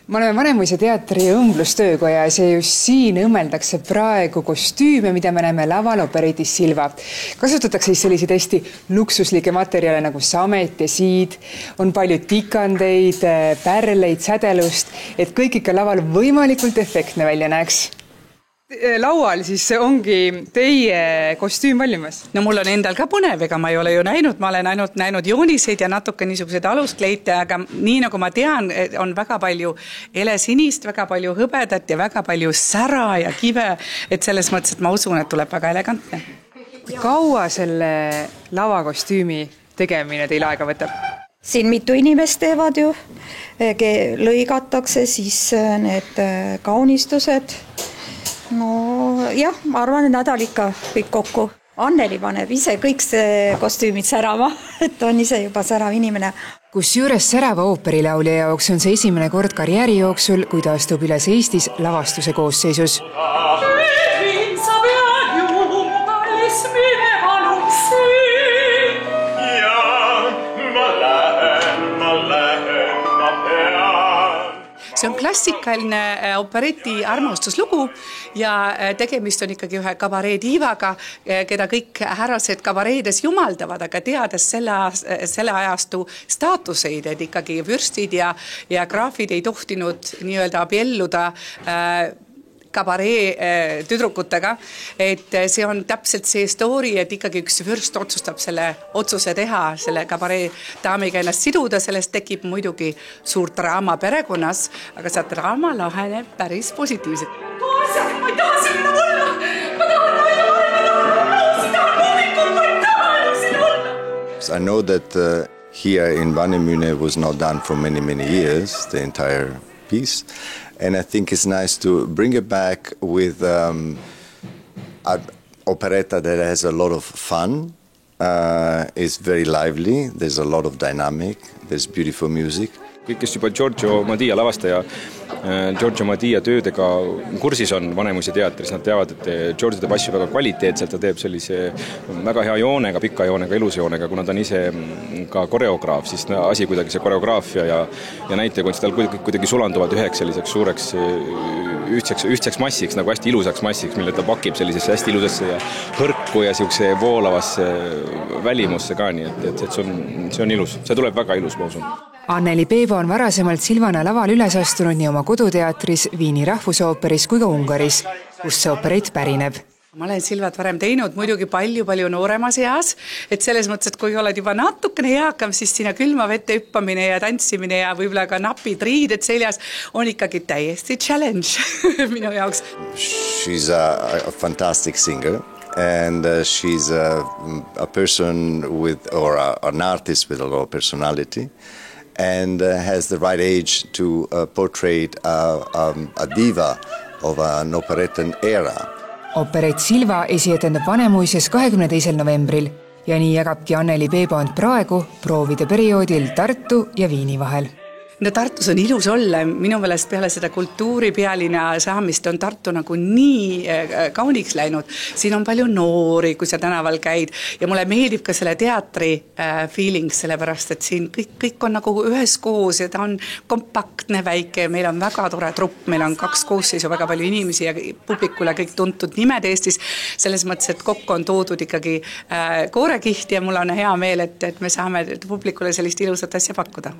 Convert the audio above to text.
Me oleme Vanemuise teatri õmblustöökojas ja just siin õmmeldakse praegu kostüüme, mida me näeme laval operetis Silva. Kasutatakse siis selliseid hästi luksuslikke materjale nagu samet ja siid, on palju tikandeid, pärleid, sädelust, et kõik ikka laval võimalikult efektne välja näeks. Laual siis ongi teie kostüüm valmimas? No mul on endal ka põnev, ega ma ei ole ju näinud, ma olen ainult näinud jooniseid ja natuke niisuguseid aluskleite, aga nii nagu ma tean, on väga palju helesinist, väga palju hõbedat ja väga palju sära ja kive, et selles mõttes, et ma usun, et tuleb väga elegantne. Kaua selle lavakostüümi tegemine teil aega võtab? Siin mitu inimest teevad ju, lõigatakse siis need kaunistused. No jah, ma arvan, et nädal ikka kõik kokku. Anneli paneb ise kõik see kostüümid särama, et on ise juba särav inimene. Kusjuures särava ooperilaulja jaoks on see esimene kord karjääri jooksul, kui ta astub üles Eestis lavastuse koosseisus. See on klassikaline opereti armastuslugu ja tegemist on ikkagi ühe kabaree diivaga, keda kõik härrased kabareedes jumaldavad, aga teades selle ajastu staatuseid, et ikkagi vürstid ja graafid ei tohtinud nii-öelda abielluda kabaree tüdrukutega, et see on täpselt see story, et ikkagi üks vürst otsustab selle otsuse teha, selle kabaree daamiga ennast siduda, sellest tekib muidugi suur draama perekonnas, aga see draama laheneb päris positiivselt. Ma ei taha selline olla! Ma tahan olla! I know that here in Vanemüne was not done for many, many years, the entire piece. And I think it's nice to bring it back with an operetta that has a lot of fun. It's very lively. There's a lot of dynamic. There's beautiful music. Kõik, kes juba Giorgio Madia lavastaja Giorgio Madia töödega kursis on Vanemuise teatris, nad teavad, et Giorgio teeb asju väga kvaliteetselt, ta teeb sellise väga hea joonega, pika joonega, ilus joonega, kuna ta on ise ka koreograaf, siis asi kuidagi see koreograafia ja näitekunst tal kuidagi sulanduvad üheks selliseks suureks ühtseks massiks, nagu hästi ilusaks massiks, mille ta pakib sellisesse hästi ilusasse ja hõrku ja siukse voolavasse välimusse ka, nii et see on ilus, see tuleb väga ilus, ma usun. Anneli Peebo on varasemalt Silvana laval üles astunud nii oma koduteatris, Viini rahvusooperis kui ka Ungaris, kus see operett pärineb. Ma olen Silvat varem teinud muidugi palju nooremas eas, et selles mõttes, et kui oled juba natukene eakam, siis sinna külma vette hüppamine ja tantsimine ja võib-olla ka napid riided seljas on ikkagi täiesti challenge minu jaoks. She's a fantastic singer. And she's a person with, or an artist with a lot of personality, and has the right age to portray a diva of an operettan era. Operett Silva esietendab Vanemuises 22. novembril ja nii jagabki Anneli Peebo end praegu proovide perioodil Tartu ja Viini vahel. No Tartus on ilus olla, minu meelest peale seda kultuuripealina saamist on Tartu nagu nii kauniks läinud. Siin on palju noori, kui sa tänaval käid ja mulle meeldib ka selle teatri feeling, sellepärast, et siin kõik on nagu ühes koos ja ta on kompaktne väike, meil on väga tore trupp, meil on 2 koosseisu, väga palju inimesi ja publikule kõik tuntud nimed Eestis, selles mõttes, et kokku on toodud ikkagi koorekiht ja mul on hea meel, et me saame publikule sellist ilusat asja pakkuda.